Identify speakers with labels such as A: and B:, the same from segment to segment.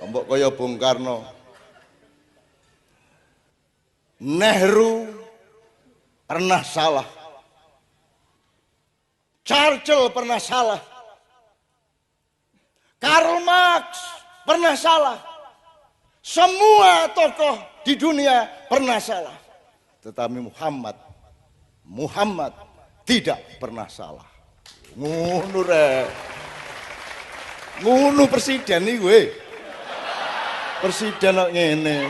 A: Mbok kaya Bung Karno. Nehru pernah salah. Churchill pernah salah. Karl Marx pernah salah. Semua tokoh di dunia pernah salah. Tetapi Muhammad tidak pernah salah. Ngono rek. Ngono presiden iki kowe. Presiden kok ngene.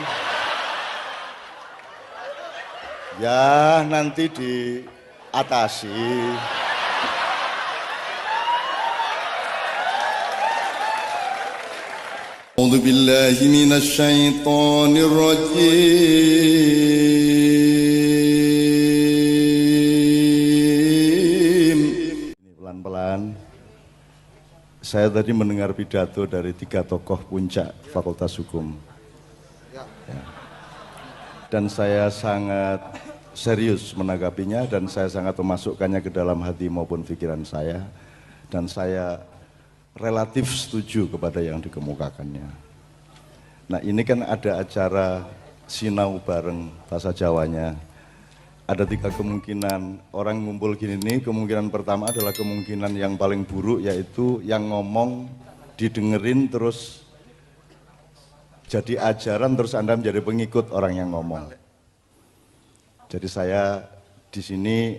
A: Ya nanti diatasi. A'udzu billahi minasy syaithanir rajim. Pelan-pelan. Saya tadi mendengar pidato dari 3 tokoh puncak Fakultas Hukum. Ya. Dan saya sangat serius menanggapinya dan saya sangat memasukkannya ke dalam hati maupun pikiran saya. Dan saya relatif setuju kepada yang dikemukakannya. Nah ini kan ada acara sinau bareng bahasa Jawanya. Ada 3 kemungkinan orang ngumpul gini nih. Kemungkinan pertama adalah kemungkinan yang paling buruk, yaitu yang ngomong didengerin terus jadi ajaran terus Anda menjadi pengikut orang yang ngomong. Jadi saya di sini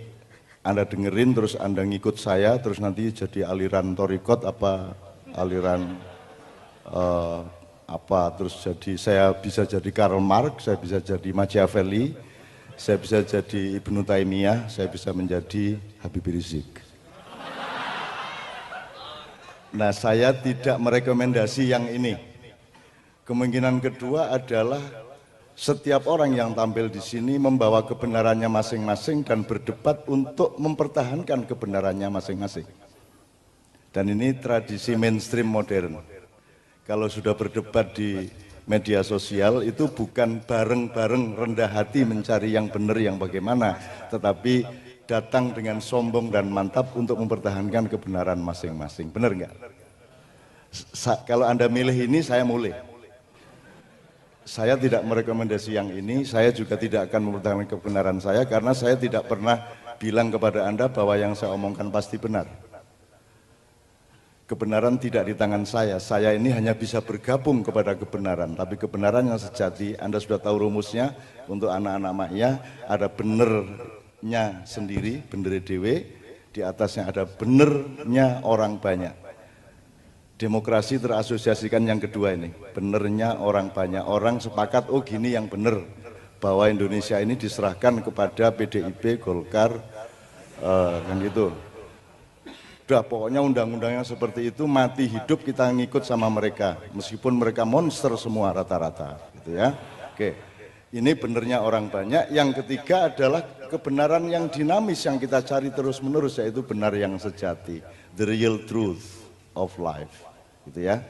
A: Anda dengerin terus Anda ngikut saya terus nanti jadi aliran torikot apa aliran terus jadi saya bisa jadi Karl Marx, saya bisa jadi Machiavelli, saya bisa jadi Ibnu Taimiyah, saya bisa menjadi Habib Rizik. Nah saya tidak merekomendasi yang ini. Kemungkinan kedua adalah setiap orang yang tampil di sini membawa kebenarannya masing-masing dan berdebat untuk mempertahankan kebenarannya masing-masing. Dan ini tradisi mainstream modern. Kalau sudah berdebat di media sosial itu bukan bareng-bareng rendah hati mencari yang benar yang bagaimana, tetapi datang dengan sombong dan mantap untuk mempertahankan kebenaran masing-masing. Benar nggak? Kalau Anda milih ini, saya mulai. Saya tidak merekomendasi yang ini, saya juga tidak akan mempertahankan kebenaran saya karena saya tidak pernah bilang kepada Anda bahwa yang saya omongkan pasti benar. Kebenaran tidak di tangan saya ini hanya bisa bergabung kepada kebenaran, tapi kebenaran yang sejati, Anda sudah tahu rumusnya, untuk anak-anak maknya, ada benernya sendiri, bener dewe, di atasnya ada benernya orang banyak. Demokrasi terasosiasikan yang kedua ini, benernya orang banyak, orang sepakat, oh gini yang bener, bahwa Indonesia ini diserahkan kepada PDIP, Golkar, kan gitu. Udah pokoknya undang-undangnya seperti itu, mati hidup kita ngikut sama mereka, meskipun mereka monster semua rata-rata, gitu ya. Oke, ini benernya orang banyak. Yang ketiga adalah kebenaran yang dinamis yang kita cari terus-menerus, yaitu benar yang sejati, the real truth of life, gitu ya.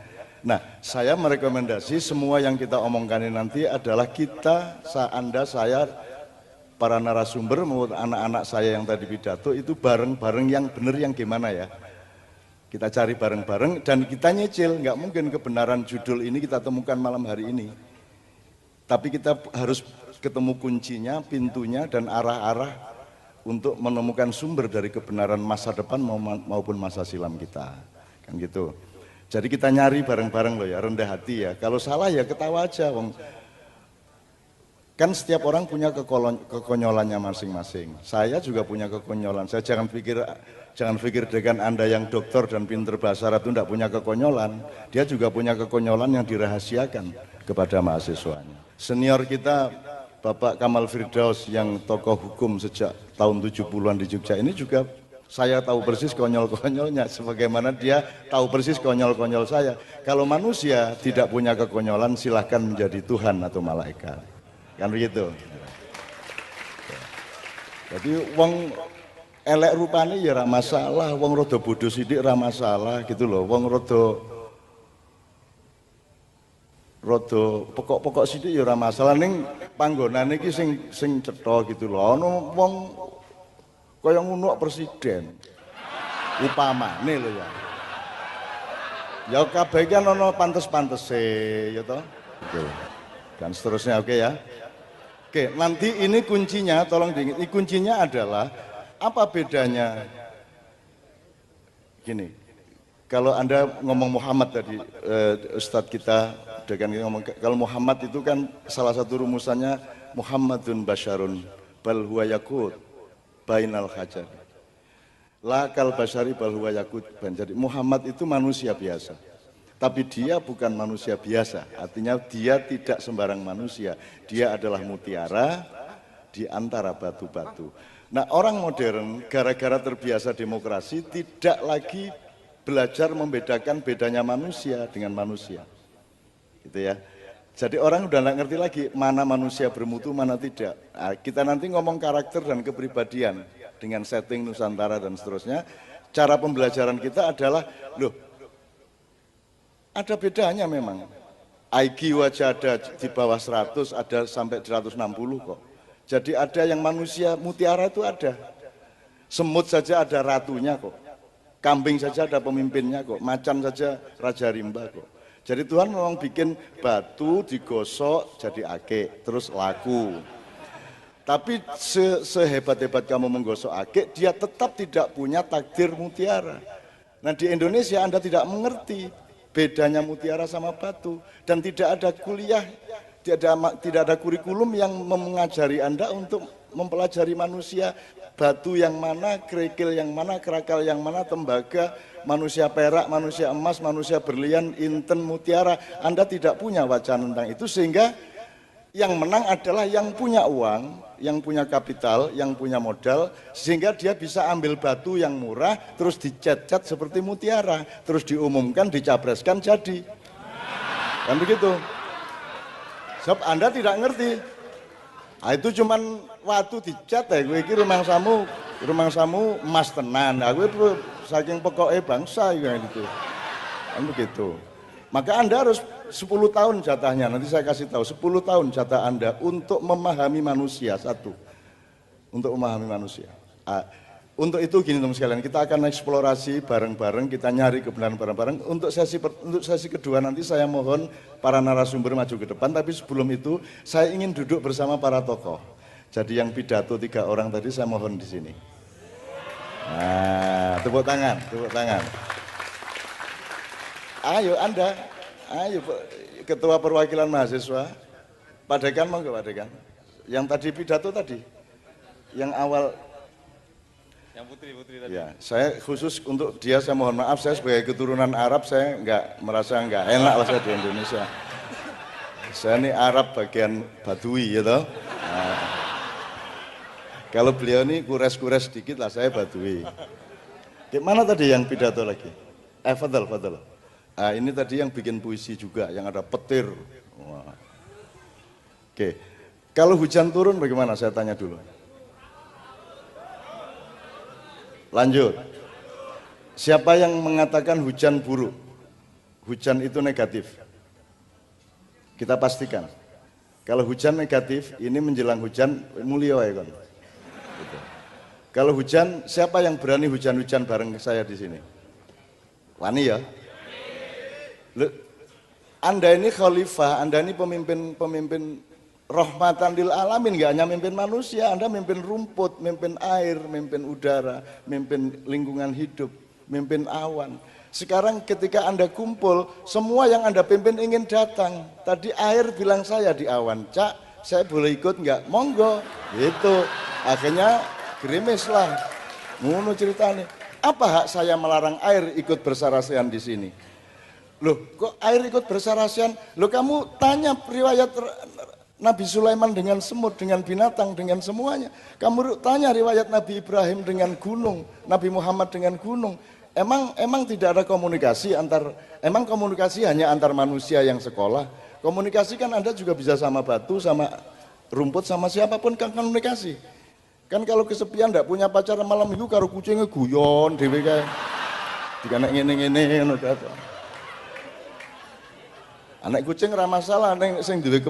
A: Nah, saya merekomendasi semua yang kita omongkan ini nanti adalah kita, Anda, saya, para narasumber maupun anak-anak saya yang tadi pidato itu bareng-bareng yang benar yang gimana ya. Kita cari bareng-bareng dan kita nyicil, nggak mungkin kebenaran judul ini kita temukan malam hari ini. Tapi kita harus ketemu kuncinya, pintunya dan arah-arah untuk menemukan sumber dari kebenaran masa depan maupun masa silam kita. Kan gitu. Jadi kita nyari bareng-bareng loh ya, rendah hati ya. Kalau salah ya ketawa aja, wong. Kan setiap orang punya kekonyolannya masing-masing. Saya juga punya kekonyolan. Saya jangan pikir dengan Anda yang dokter dan pinter bahasa Arab itu tidak punya kekonyolan. Dia juga punya kekonyolan yang dirahasiakan kepada mahasiswanya. Senior kita Bapak Kamal Firdaus yang tokoh hukum sejak tahun 70-an di Jogja ini juga saya tahu persis konyol-konyolnya, sebagaimana dia tahu persis konyol-konyol saya. Kalau manusia tidak punya kekonyolan, silahkan menjadi Tuhan atau malaikat. Kan begitu. Jadi wong elek rupane ya ora masalah, wong rada bodoh sithik ora masalah gitu loh. Wong rada pokok-pokok sithik ya ora masalah, ning panggonane iki sing cetha gitu loh. Ono wong kaya ngono presiden. Upamane lho ya. Ya kabeh kan ono pantes-pantese ya toh. Oke. Dan seterusnya oke ya. Oke, nanti ini kuncinya tolong diingat. Ini kuncinya adalah apa bedanya gini. Kalau Anda ngomong Muhammad tadi Ustadz kita dengan ngomong kalau Muhammad itu kan salah satu rumusannya Muhammadun basyarun bal huwa yakut bainal hajar. La kal basyari bal huwa yakut ban. Jadi Muhammad itu manusia biasa. Tapi dia bukan manusia biasa, artinya dia tidak sembarang manusia. Dia adalah mutiara di antara batu-batu. Nah, orang modern gara-gara terbiasa demokrasi tidak lagi belajar membedakan bedanya manusia dengan manusia. Gitu ya. Jadi orang udah nggak ngerti lagi mana manusia bermutu, mana tidak. Nah, kita nanti ngomong karakter dan kepribadian dengan setting Nusantara dan seterusnya. Cara pembelajaran kita adalah, loh, ada bedanya memang. IQ aja ada di bawah 100, ada sampai 160 kok. Jadi ada yang manusia mutiara itu ada. Semut saja ada ratunya kok. Kambing saja ada pemimpinnya kok. Macan saja raja rimba kok. Jadi Tuhan memang bikin batu digosok jadi ake, terus laku. Tapi sehebat-hebat kamu menggosok ake, dia tetap tidak punya takdir mutiara. Nah di Indonesia Anda tidak mengerti bedanya mutiara sama batu, dan tidak ada kuliah, tidak ada kurikulum yang mengajari Anda untuk mempelajari manusia, batu yang mana, kerikil yang mana, kerakal yang mana, tembaga, manusia perak, manusia emas, manusia berlian, inten, mutiara. Anda tidak punya wacana tentang itu, sehingga yang menang adalah yang punya uang, yang punya kapital, yang punya modal, sehingga dia bisa ambil batu yang murah, terus dicat-cat seperti mutiara, terus diumumkan, dicapreskan, jadi. Kan begitu. Sebab Anda tidak ngerti. Nah, itu cuman waktu dicat ya, gue kira rumah samu emas tenan. Nah, gue saking pokoknya bangsa gitu. Kan begitu. Maka Anda harus 10 tahun jatahnya, nanti saya kasih tahu 10 tahun jatah Anda untuk memahami manusia, satu. Untuk memahami manusia. Untuk itu gini teman sekalian, kita akan eksplorasi bareng-bareng, kita nyari kebenaran bareng-bareng. Untuk sesi kedua nanti saya mohon para narasumber maju ke depan, tapi sebelum itu saya ingin duduk bersama para tokoh. Jadi yang pidato 3 orang tadi saya mohon di sini. Nah, tepuk tangan, tepuk tangan. Ayo Anda, ayo Ketua Perwakilan Mahasiswa, Pak Dekan mau nggak Pak Dekan? Yang tadi pidato tadi, yang awal, yang putri tadi. Ya, saya khusus untuk dia saya mohon maaf, saya sebagai keturunan Arab saya merasa nggak enak lah saya di Indonesia. Saya ini Arab bagian Badui gitu. Nah, kalau beliau ini kures-kures sedikit lah, saya Badui. Gimana tadi yang pidato lagi? Fadal. Nah, ini tadi yang bikin puisi juga, yang ada petir. Wah. Oke, kalau hujan turun bagaimana? Saya tanya dulu. Lanjut. Siapa yang mengatakan hujan buruk? Hujan itu negatif. Kita pastikan. Kalau hujan negatif, ini menjelang hujan mulia ya kan. Gitu. Kalau hujan, siapa yang berani hujan-hujan bareng saya di sini? Wani ya. Anda ini khalifah, Anda ini pemimpin rahmatan lil alamin, nggak hanya memimpin manusia, Anda memimpin rumput, memimpin air, memimpin udara, memimpin lingkungan hidup, memimpin awan. Sekarang ketika Anda kumpul, semua yang Anda pimpin ingin datang. Tadi air bilang saya di awan, Cak, saya boleh ikut nggak? Monggo, gitu. Akhirnya gerimis lah, ngono ceritanya. Apa hak saya melarang air ikut bersarasehan di sini? Loh, kok air ikut bersarasehan? Loh, kamu tanya riwayat Nabi Sulaiman dengan semut, dengan binatang, dengan semuanya. Kamu tanya riwayat Nabi Ibrahim dengan gunung, Nabi Muhammad dengan gunung. Emang tidak ada komunikasi emang komunikasi hanya antar manusia yang sekolah? Komunikasi kan Anda juga bisa sama batu, sama rumput, sama siapapun kan komunikasi. Kan kalau kesepian enggak punya pacar malam minggu karo kucingnya guyon dhewe kae. Dikanek ngene-ngene ngono kae. Anak kucing ora masalah, ning sing duwe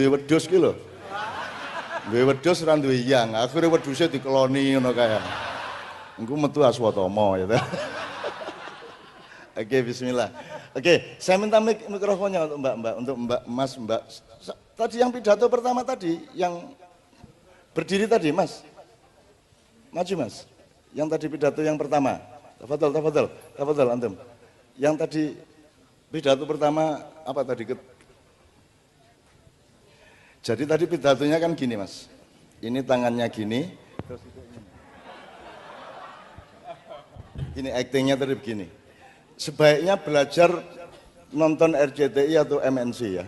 A: wedhus ki lho. Duwe wedhus ora duwe yang, akhire wedhuse dikeloni ngono kae. Engko metu aswatama ya. Oke, bismillah. Oke, saya minta mikrofonnya untuk Mbak, untuk Mbak, Mas, Mbak. Tadi yang pidato pertama tadi, yang berdiri tadi, Mas. Maju, Mas. Yang tadi pidato yang pertama. Tafadhol, antum. Yang tadi pidato pertama apa tadi? Jadi tadi pidatonya kan gini, Mas. Ini tangannya gini. Ini aktingnya tadi begini. Sebaiknya belajar nonton RCTI atau MNC ya.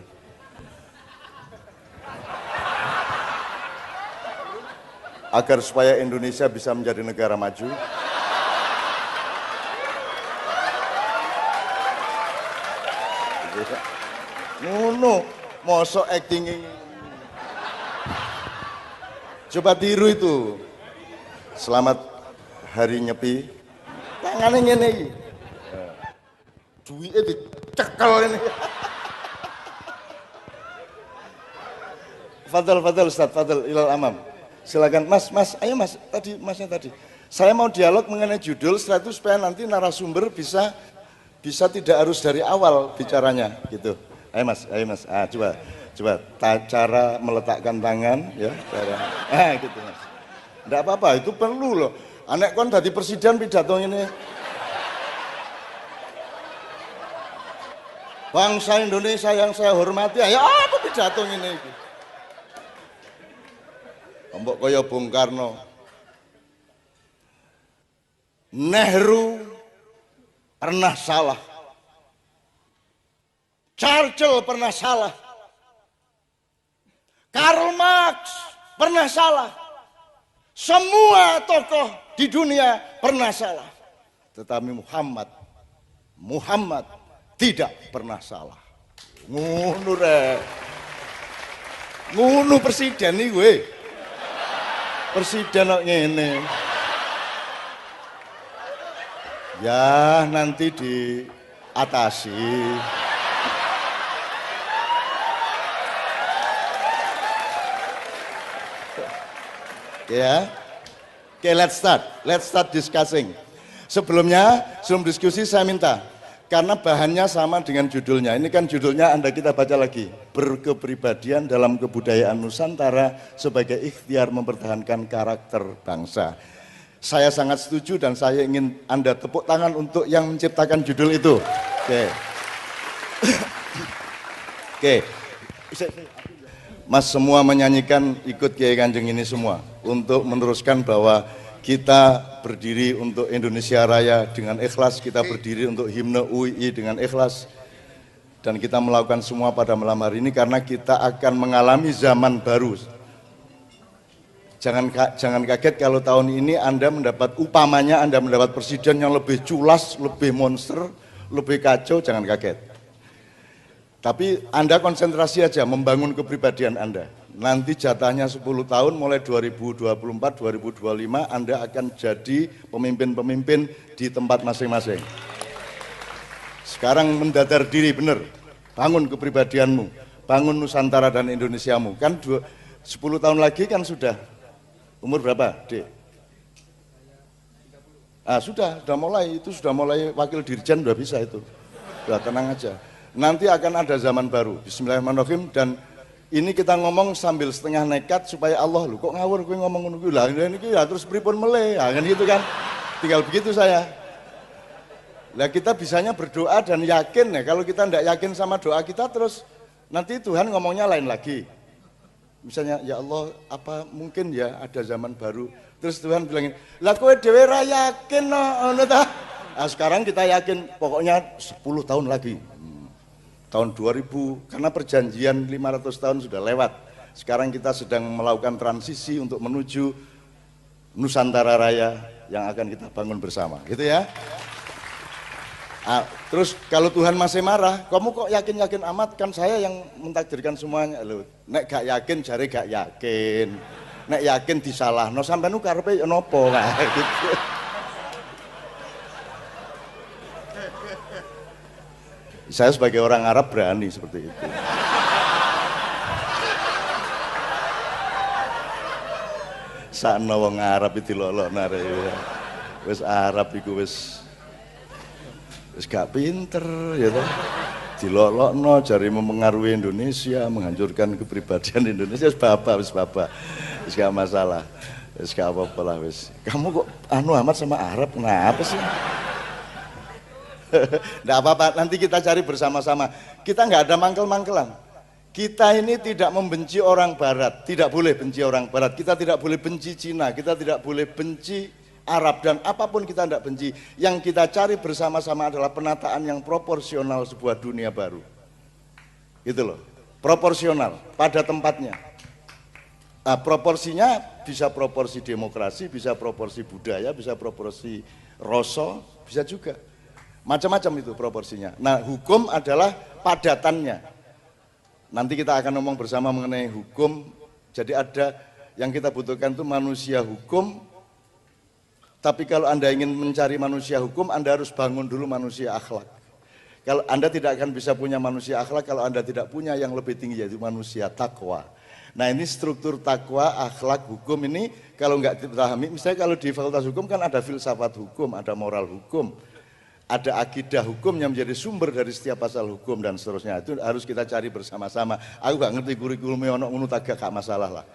A: Agar supaya Indonesia bisa menjadi negara maju. Ngono, mosok acting ini. Coba tiru itu. Selamat hari Nyepi. Tangannya ngene iki. Duitnya dicekel ini. Fadal Ustaz, Fadal ilal amam. Silakan Mas, ayo Mas, Masnya tadi. Saya mau dialog mengenai judul, setelah itu supaya nanti narasumber bisa tidak harus dari awal bicaranya gitu. Ayo Mas. Coba cara meletakkan tangan ya, cara. Gitu Mas. Enggak apa-apa, itu perlu loh. Anek kon tadi presiden pidato ini. Bangsa Indonesia yang saya hormati, ya apa pidato ini? Mbok kaya Bung Karno, Nehru pernah salah, Churchill pernah salah, Karl Marx pernah salah, semua tokoh di dunia pernah salah, tetapi Muhammad tidak pernah salah. Ngono rek. Ngono presiden nih gue. Presiden kok ngene. Ya nanti diatasi. Ya. Oke, let's start discussing. Sebelum diskusi saya minta, karena bahannya sama dengan judulnya. Ini kan judulnya kita baca lagi. Berkepribadian dalam kebudayaan Nusantara sebagai ikhtiar mempertahankan karakter bangsa. Saya sangat setuju dan saya ingin Anda tepuk tangan untuk yang menciptakan judul itu. Oke. Mas semua menyanyikan ikut Kiai Kanjeng ini semua untuk meneruskan bahwa kita berdiri untuk Indonesia Raya dengan ikhlas, kita berdiri untuk himne UII dengan ikhlas, dan kita melakukan semua pada malam hari ini karena kita akan mengalami zaman baru. Jangan kaget kalau tahun ini Anda mendapat presiden yang lebih culas, lebih monster, lebih kacau, jangan kaget. Tapi Anda konsentrasi aja membangun kepribadian Anda. Nanti jatahnya 10 tahun mulai 2024-2025 Anda akan jadi pemimpin-pemimpin di tempat masing-masing. Sekarang mendadar diri benar, bangun kepribadianmu, bangun Nusantara dan Indonesiamu. Kan 10 tahun lagi kan sudah, umur berapa, Dek? Sudah mulai wakil dirjen udah bisa itu. Udah tenang aja. Nanti akan ada zaman baru, bismillahirrahmanirrahim, dan ini kita ngomong sambil setengah nekat supaya Allah lu kok ngawur gue ngomong ngono lah ini terus pripun meleh kan gitu kan, tinggal begitu saya. Lah kita bisanya berdoa dan yakin ya, kalau kita tidak yakin sama doa kita terus nanti Tuhan ngomongnya lain lagi. Misalnya ya Allah apa mungkin ya ada zaman baru, terus Tuhan bilangin lah kowe dhewe ra yakin ngono ta. Sekarang kita yakin pokoknya 10 tahun lagi. Tahun 2000, karena perjanjian 500 tahun sudah lewat. Sekarang kita sedang melakukan transisi untuk menuju Nusantara Raya yang akan kita bangun bersama, gitu ya. Terus kalau Tuhan masih marah, kamu kok yakin-yakin amat, kan saya yang mentakdirkan semuanya. Loh, nek gak yakin jare gak yakin. Nek yakin disalahno sampeyan nu karepe nopo kae gitu. Saya sebagai orang Arab berani seperti itu. Sakno wong Arab iki lolok nare. Wis Arab iku wis Wis gak pinter ya toh. Dilolokno jari mempengaruhi Indonesia, menghancurkan kepribadian Indonesia, wis babak. Wis gak masalah. Wis gak apa-apa lah wis. Kamu kok anu amat sama Arab, kenapa sih? Nggak apa-apa, nanti kita cari bersama-sama. Kita nggak ada mangkel-mangkelan. Kita ini tidak membenci orang Barat, tidak boleh benci orang Barat. Kita tidak boleh benci Cina, kita tidak boleh benci Arab, dan apapun kita tidak benci. Yang kita cari bersama-sama adalah penataan yang proporsional sebuah dunia baru. Gitu loh, proporsional pada tempatnya. Nah, proporsinya bisa proporsi demokrasi, bisa proporsi budaya, bisa proporsi rasa, bisa juga. Macam-macam itu proporsinya. Nah, hukum adalah padatannya. Nanti kita akan ngomong bersama mengenai hukum. Jadi ada yang kita butuhkan itu manusia hukum. Tapi kalau Anda ingin mencari manusia hukum, Anda harus bangun dulu manusia akhlak. Kalau Anda tidak akan bisa punya manusia akhlak kalau Anda tidak punya yang lebih tinggi, yaitu manusia takwa. Nah, ini struktur takwa, akhlak, hukum ini kalau nggak dipahami, misalnya kalau di fakultas hukum kan ada filsafat hukum, ada moral hukum, ada akidah hukum yang menjadi sumber dari setiap pasal hukum dan seterusnya. Itu harus kita cari bersama-sama. Aku gak ngerti kurikulumnya ono ngono gak masalah lah.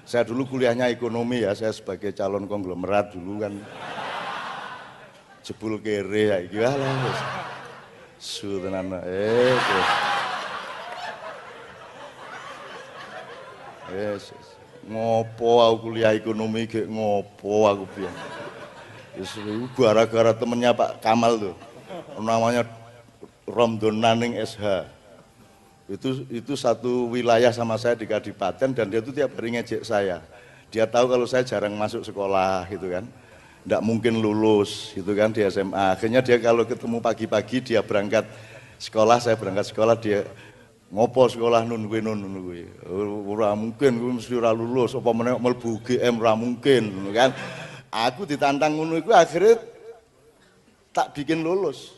A: Saya dulu kuliahnya ekonomi ya, saya sebagai calon konglomerat dulu kan jebul kere ya gimana wis. Su tenan ngopo aku kuliah ekonomi gek ngopo aku biyen. Gara-gara temennya Pak Kamal tuh, namanya Romdon Naning SH. Itu satu wilayah sama saya di Kadipaten, dan dia tuh tiap hari ngejek saya. Dia tahu kalau saya jarang masuk sekolah gitu kan, nggak mungkin lulus gitu kan di SMA. Akhirnya dia kalau ketemu pagi-pagi dia berangkat sekolah, saya berangkat sekolah, dia ngopo sekolah nun kuwi. Ora mungkin kuwi mesti ora lulus, apa meneh mlebu UGM ora mungkin kan. Aku ditantang ngono iku akhirnya tak bikin lulus.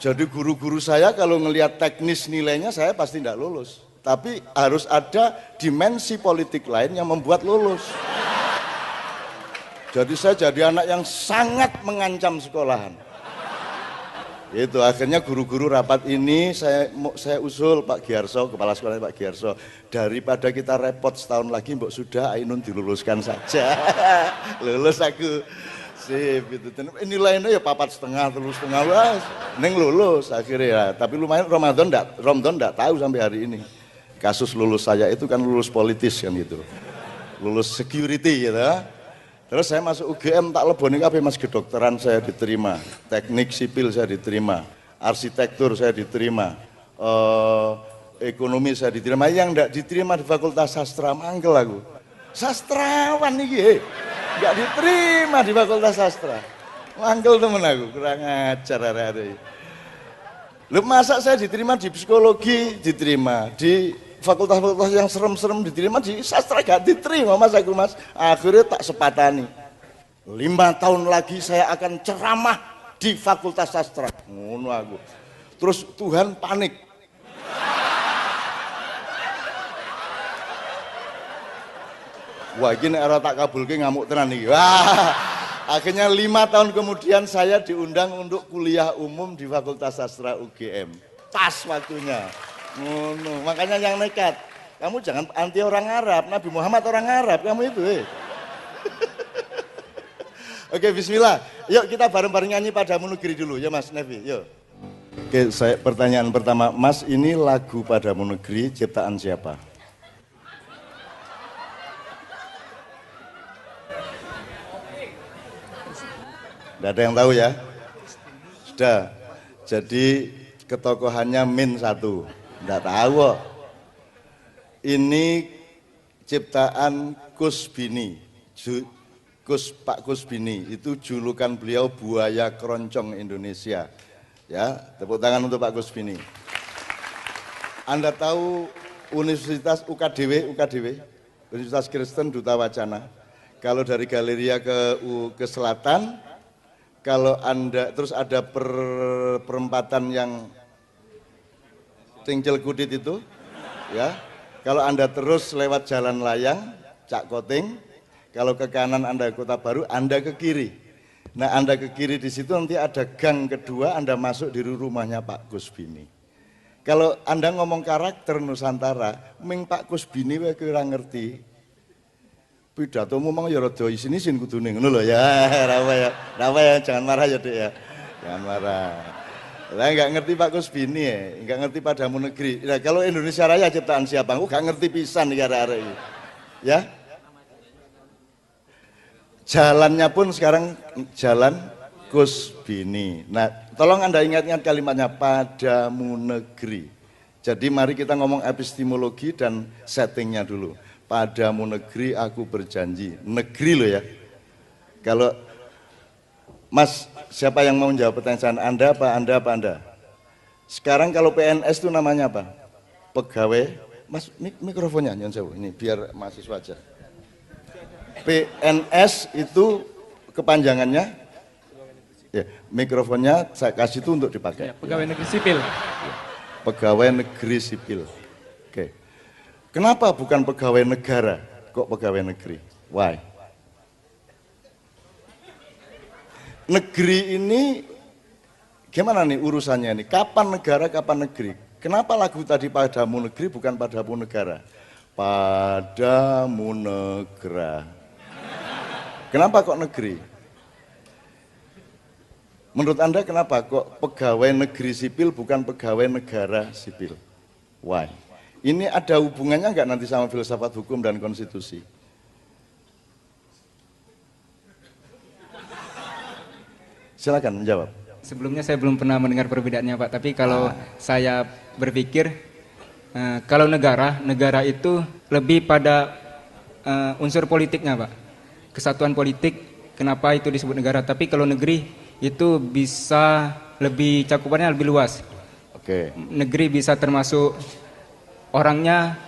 A: Jadi guru-guru saya kalau ngelihat teknis nilainya saya pasti tidak lulus. Tapi harus ada dimensi politik lain yang membuat lulus. Jadi saya jadi anak yang sangat mengancam sekolahan. Itu akhirnya guru-guru rapat ini saya usul Pak Giarso, kepala sekolahnya Pak Giarso, daripada kita repot setahun lagi mbok sudah Ainun diluluskan saja. Lulus aku sip gitu. Nilainya ya 4,5 3,5 wah neng lulus akhirnya ya. Tapi lumayan Ramadan enggak tahu sampai hari ini. Kasus lulus saya itu kan lulus politis kan gitu. Lulus security gitu. Terus saya masuk UGM tak leboni kabeh Mas, kedokteran saya diterima, teknik sipil saya diterima, arsitektur saya diterima, ekonomi saya diterima. Yang enggak diterima di Fakultas Sastra mangkel aku. Sastrawan nih, enggak diterima di Fakultas Sastra. Mangkel temen aku, kurang ajar hari-hari. Lu masa saya diterima di psikologi, diterima di fakultas-fakultas yang serem-serem diterima, di sastra gak diterima mas aku mas. Akhirnya tak sepatani, 5 tahun lagi saya akan ceramah di fakultas sastra. Ngono aku. Terus Tuhan panik. Wah ini era tak kabulke ngamuk tenan nih. Wah, akhirnya 5 tahun kemudian saya diundang untuk kuliah umum di Fakultas Sastra UGM. Pas waktunya. Ngono, makanya yang nekat. Kamu jangan anti orang Arab, Nabi Muhammad orang Arab, kamu itu. Oke, bismillah. Yuk kita bareng-bareng nyanyi Padamu Negeri dulu ya Mas Nevi, yuk. Oke, pertanyaan pertama, Mas, ini lagu Padamu Negeri ciptaan siapa? Tidak ada yang tahu ya? Sudah. Jadi ketokohannya Min 1. Tidak tahu kok. Ini ciptaan Kus Bini. Pak Kus Bini. Itu julukan beliau buaya keroncong Indonesia. Ya, tepuk tangan untuk Pak Kus Bini. Anda tahu Universitas UKDW, Universitas Kristen Duta Wacana. Kalau dari Galeria ke selatan, kalau Anda terus ada perempatan yang Tingcel Kudit itu, ya. Kalau Anda terus lewat Jalan Layang, Cak Koting, kalau ke kanan Anda Kota Baru, Anda ke kiri. Nah, Anda ke kiri di situ nanti ada gang kedua, Anda masuk di rumahnya Pak Kusbini. Kalau Anda ngomong karakter Nusantara, ming Pak Kusbini wae kira ngerti. Pidatomu mang ya rada isin-isin kudune ngono lho ya. Rawa ya, jangan marah ya, Dek ya. Jangan marah. Lah enggak ngerti Pak Kusbini ya, enggak ngerti Padamu Negeri. Nah, kalau Indonesia Raya ciptaan siapa? Aku enggak ngerti pisan iki arek-arek iki. Ya. Jalannya pun sekarang jalan Kusbini. Nah, tolong Anda ingat-ingat kalimatnya Padamu Negeri. Jadi mari kita ngomong epistemologi dan settingnya dulu. Padamu negeri aku berjanji. Negeri loh ya. Kalau Mas, siapa yang mau menjawab pertanyaan Anda apa Anda apa Anda? Sekarang kalau PNS itu namanya apa? Pegawai. Mas, mikrofonnya nyon sewu. Ini biar mahasiswa aja. PNS itu kepanjangannya? Ya, mikrofonnya saya kasih itu untuk dipakai.
B: Ya, pegawai negeri sipil.
A: Pegawai negeri sipil. Oke. Kenapa bukan pegawai negara? Kok pegawai negeri? Why? Negeri ini gimana nih urusannya nih? Kapan negara, kapan negeri? Kenapa lagu tadi Padamu Negeri bukan Padamu Negara? Padamu Negara. Kenapa kok negeri? Menurut Anda kenapa kok pegawai negeri sipil bukan pegawai negara sipil? Why? Ini ada hubungannya nggak nanti sama filsafat hukum dan konstitusi? Silakan menjawab.
B: Sebelumnya saya belum pernah mendengar perbedaannya Pak, tapi kalau saya berpikir kalau negara itu lebih pada unsur politiknya Pak, kesatuan politik, kenapa itu disebut negara. Tapi kalau negeri itu bisa lebih cakupannya lebih luas.
A: Oke.
B: Negeri bisa termasuk orangnya,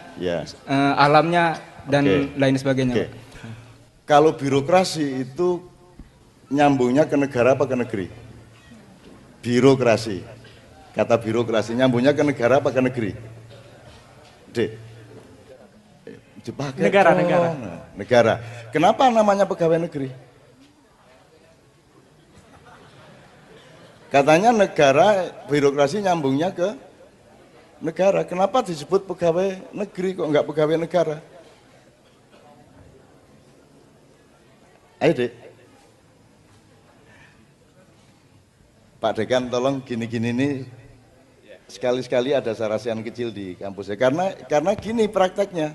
B: alamnya dan lain sebagainya.
A: Kalau birokrasi itu nyambungnya ke negara apa ke negeri? Birokrasi. Kata birokrasi nyambungnya ke negara apa ke negeri? D. Dipakai negara. Kenapa namanya pegawai negeri? Katanya negara, birokrasi nyambungnya ke negara. Kenapa disebut pegawai negeri kok enggak pegawai negara? Ayo Dek. Pak Dekan tolong gini-gini nih sekali-sekali ada sarasian kecil di kampusnya. Karena gini prakteknya.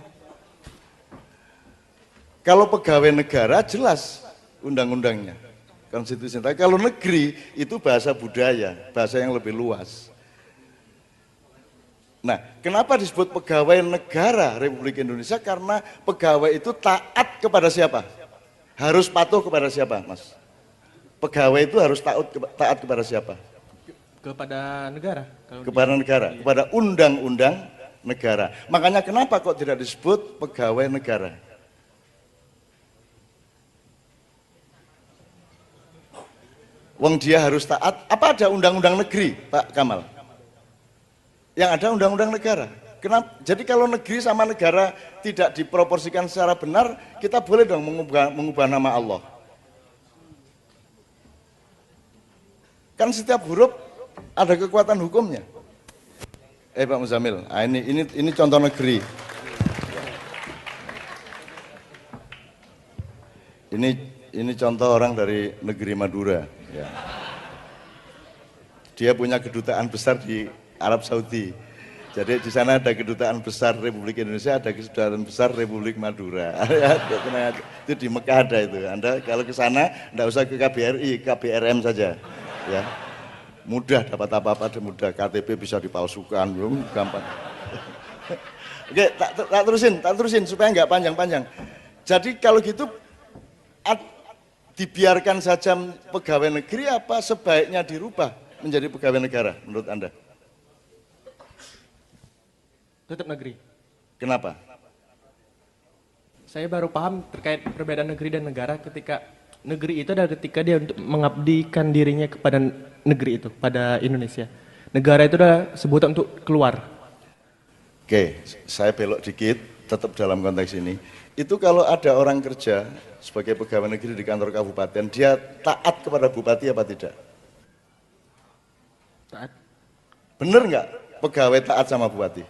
A: Kalau pegawai negara jelas undang-undangnya, konstitusi. Tapi kalau negeri itu bahasa budaya, bahasa yang lebih luas. Nah, kenapa disebut pegawai negara Republik Indonesia? Karena pegawai itu taat kepada siapa? Harus patuh kepada siapa, Mas? Pegawai itu harus taat kepada siapa?
C: Kepada negara.
A: Kepada negara, kepada undang-undang negara. Makanya kenapa kok tidak disebut pegawai negara? Wong dia harus taat. Apa ada undang-undang negeri, Pak Kamal? Yang ada undang-undang negara. Kenapa? Jadi kalau negeri sama negara tidak diproporsikan secara benar, kita boleh dong mengubah nama Allah. Kan setiap huruf ada kekuatan hukumnya. Pak Muzamil, ini contoh negeri. Ini contoh orang dari negeri Madura. Ya. Dia punya kedutaan besar di Arab Saudi. Jadi di sana ada kedutaan besar Republik Indonesia, ada kedutaan besar Republik Madura. Itu di Mekah ada itu. Anda kalau ke sana enggak usah ke KBRI, KBRM saja. Ya. Mudah dapat apa-apa, mudah KTP bisa dipalsukan, gampang. Oke, tak terusin supaya nggak panjang-panjang. Jadi kalau gitu dibiarkan saja pegawai negeri apa sebaiknya dirubah menjadi pegawai negara menurut Anda?
C: Tetap negeri.
A: Kenapa?
C: Saya baru paham terkait perbedaan negeri dan negara ketika negeri itu adalah ketika dia untuk mengabdikan dirinya kepada negeri itu, pada Indonesia. Negara itu adalah sebutan untuk keluar.
A: Oke, saya belok dikit, tetap dalam konteks ini. Itu kalau ada orang kerja sebagai pegawai negeri di kantor kabupaten, dia taat kepada bupati apa tidak?
C: Taat.
A: Bener nggak pegawai taat sama bupati?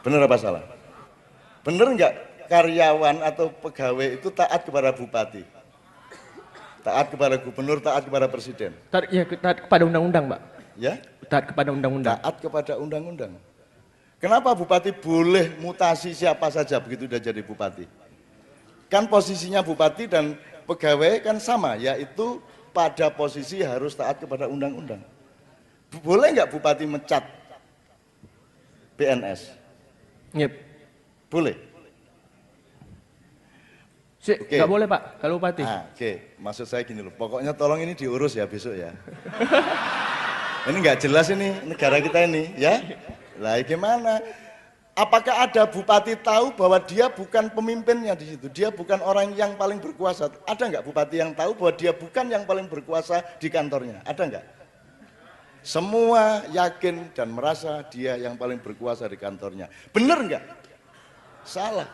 A: Bener apa salah? Bener nggak karyawan atau pegawai itu taat kepada bupati? Taat kepada gubernur, taat kepada presiden?
C: Taat kepada undang-undang, Pak.
A: Ya?
C: Taat kepada undang-undang.
A: Taat kepada undang-undang. Kenapa bupati boleh mutasi siapa saja begitu udah jadi bupati? Kan posisinya bupati dan pegawai kan sama, yaitu pada posisi harus taat kepada undang-undang. Boleh nggak bupati mecat PNS?
C: Yep.
A: Boleh. Oke.
C: Nggak boleh, Pak, kalau bupati.
A: Oke. Maksud saya gini loh, pokoknya tolong ini diurus ya besok ya. Ini nggak jelas ini negara kita ini, ya. Lah gimana? Apakah ada bupati tahu bahwa dia bukan pemimpinnya di situ, dia bukan orang yang paling berkuasa? Ada nggak bupati yang tahu bahwa dia bukan yang paling berkuasa di kantornya? Ada nggak? Semua yakin dan merasa dia yang paling berkuasa di kantornya. Benar nggak? Salah.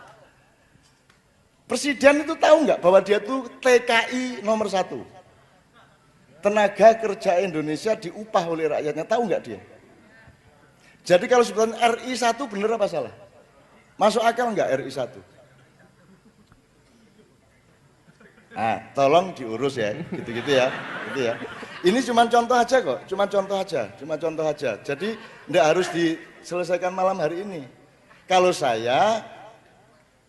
A: Presiden itu tahu nggak bahwa dia itu TKI nomor 1? Tenaga kerja Indonesia diupah oleh rakyatnya, tahu nggak dia? Jadi kalau sebutan RI 1 benar apa salah? Masuk akal nggak RI 1? Tolong diurus ya, gitu-gitu ya, gitu ya. Ini cuma contoh aja kok, cuma contoh aja. Jadi nggak harus diselesaikan malam hari ini. Kalau saya,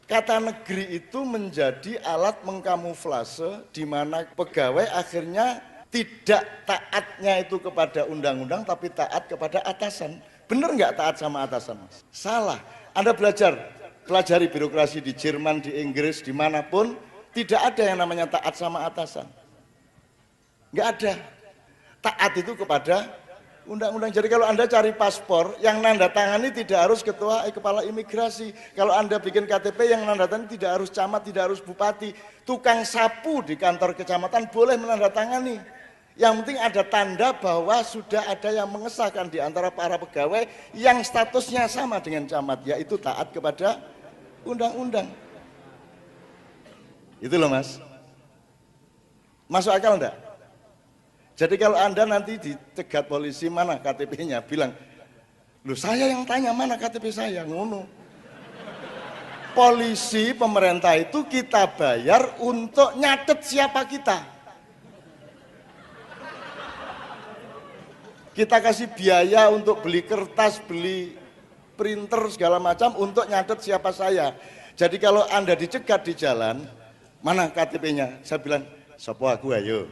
A: kata negeri itu menjadi alat mengkamuflase di mana pegawai akhirnya tidak taatnya itu kepada undang-undang tapi taat kepada atasan. Benar nggak taat sama atasan, Mas? Salah. Anda pelajari birokrasi di Jerman, di Inggris, dimanapun, tidak ada yang namanya taat sama atasan. Nggak ada. Taat itu kepada undang-undang. Jadi kalau Anda cari paspor, yang nanda tangani tidak harus kepala imigrasi. Kalau Anda bikin KTP, yang nanda tangani tidak harus camat, tidak harus bupati. Tukang sapu di kantor kecamatan boleh menandatangani. Yang penting ada tanda bahwa sudah ada yang mengesahkan di antara para pegawai yang statusnya sama dengan camat, yaitu taat kepada undang-undang. Itu loh, Mas. Masuk akal enggak? Jadi kalau Anda nanti dicegat polisi, mana KTP-nya, bilang, loh saya yang tanya mana KTP saya, ngono. Polisi, pemerintah itu kita bayar untuk nyatet siapa kita. Kita kasih biaya untuk beli kertas, beli printer segala macam untuk nyatet siapa saya. Jadi kalau Anda dicegat di jalan, mana KTP-nya? Saya bilang, sopo aku ayo.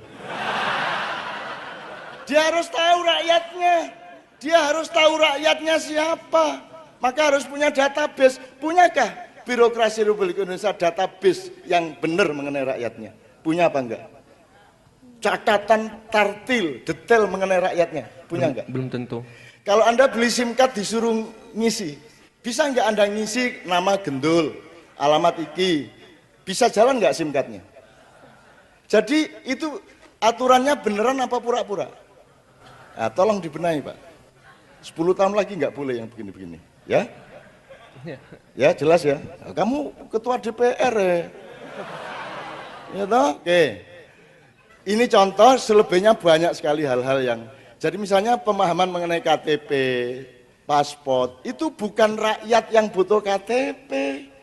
A: Dia harus tahu rakyatnya. Dia harus tahu rakyatnya siapa. Maka harus punya database. Punyakah birokrasi Republik Indonesia database yang benar mengenai rakyatnya? Punya apa enggak? Catatan tartil, detail mengenai rakyatnya. Punya enggak?
C: Belum tentu.
A: Kalau Anda beli SIM card disuruh ngisi, bisa enggak Anda ngisi nama gendul, alamat iki? Bisa jalan enggak SIM cardnya? Jadi itu aturannya beneran apa pura-pura? Nah, tolong dibenahi, Pak. 10 tahun lagi enggak boleh yang begini-begini, ya? Ya, jelas ya. Nah, kamu ketua DPR ya. Ya toh? Oke. Ini contoh, selebihnya banyak sekali hal-hal yang, jadi misalnya pemahaman mengenai KTP, paspor, itu bukan rakyat yang butuh KTP.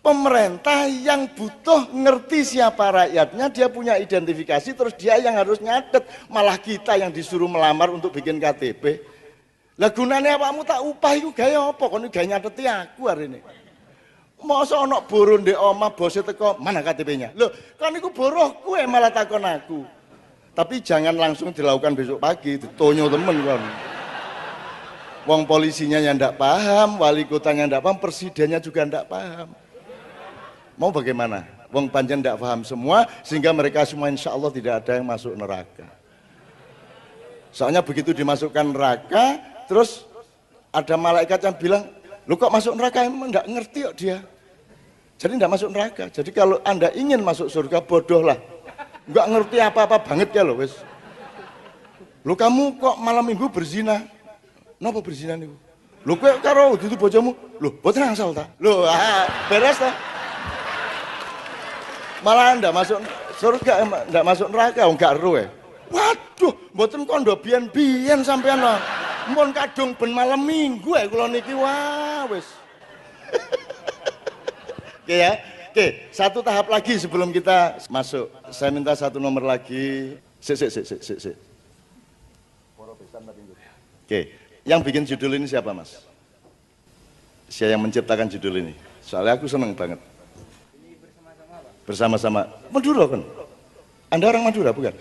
A: Pemerintah yang butuh ngerti siapa rakyatnya, dia punya identifikasi, terus dia yang harus nyatet. Malah kita yang disuruh melamar untuk bikin KTP. Lah gunanya awakmu tak upah itu gaya apa? Kon gaya nyateti aku hari ini. Masa ana boron ndek omah bose teko, mana KTP-nya? Loh, kan iku boroh kowe malah takon aku. Tapi jangan langsung dilakukan besok pagi, ditonyo temen kan. Wong polisinya yang ndak paham, wali kotanya ndak paham, presidennya juga ndak paham. Mau bagaimana? Wong panjen ndak paham semua, sehingga mereka semua insya Allah tidak ada yang masuk neraka. Soalnya begitu dimasukkan neraka, terus ada malaikat yang bilang, lu kok masuk neraka? Emang nggak ngerti kok dia. Jadi nggak masuk neraka. Jadi kalau Anda ingin masuk surga, bodohlah. Nggak ngerti apa-apa banget ya loh, wes. Lu kamu kok malam minggu berzina? Kenapa berzina nih? Lho kowe karo dudu bojomu, lho boten angsal ta? Lho beres ta? Malah ndak masuk surga, ndak masuk neraka, enggak ero e. Waduh, mboten kondo biyen-biyen sampean lho. Mun kadung ben malam minggu kula niki wis. Oke ya. Oke, satu tahap lagi sebelum kita masuk. Saya minta satu nomor lagi. Sik. Oke, yang bikin judul ini siapa Mas? Siapa yang menciptakan judul ini? Soalnya aku seneng banget. Bersama-sama. Madura kan? Anda orang Madura bukan?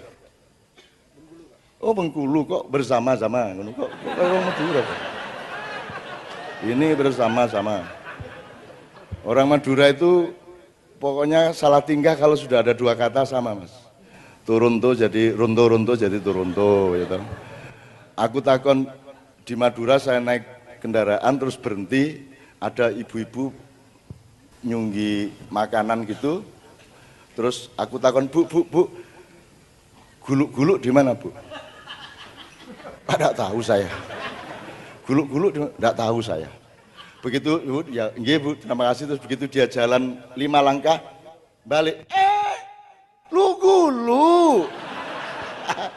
A: Oh Bengkulu kok bersama-sama. Kok orang Madura? Ini bersama-sama. Orang Madura itu pokoknya salah tingkah kalau sudah ada dua kata sama Mas. Turunto jadi runto jadi turunto gitu. Aku takon di Madura saya naik kendaraan terus berhenti, ada ibu-ibu nyunggi makanan gitu. Terus aku takon, Bu, guluk-guluk di mana, Bu? Tidak tahu saya. Guluk-guluk tidak tahu saya. Begitu, Bu, ya nggih Bu, terima kasih. Terus begitu dia jalan 5 langkah, balik. Lu gulu.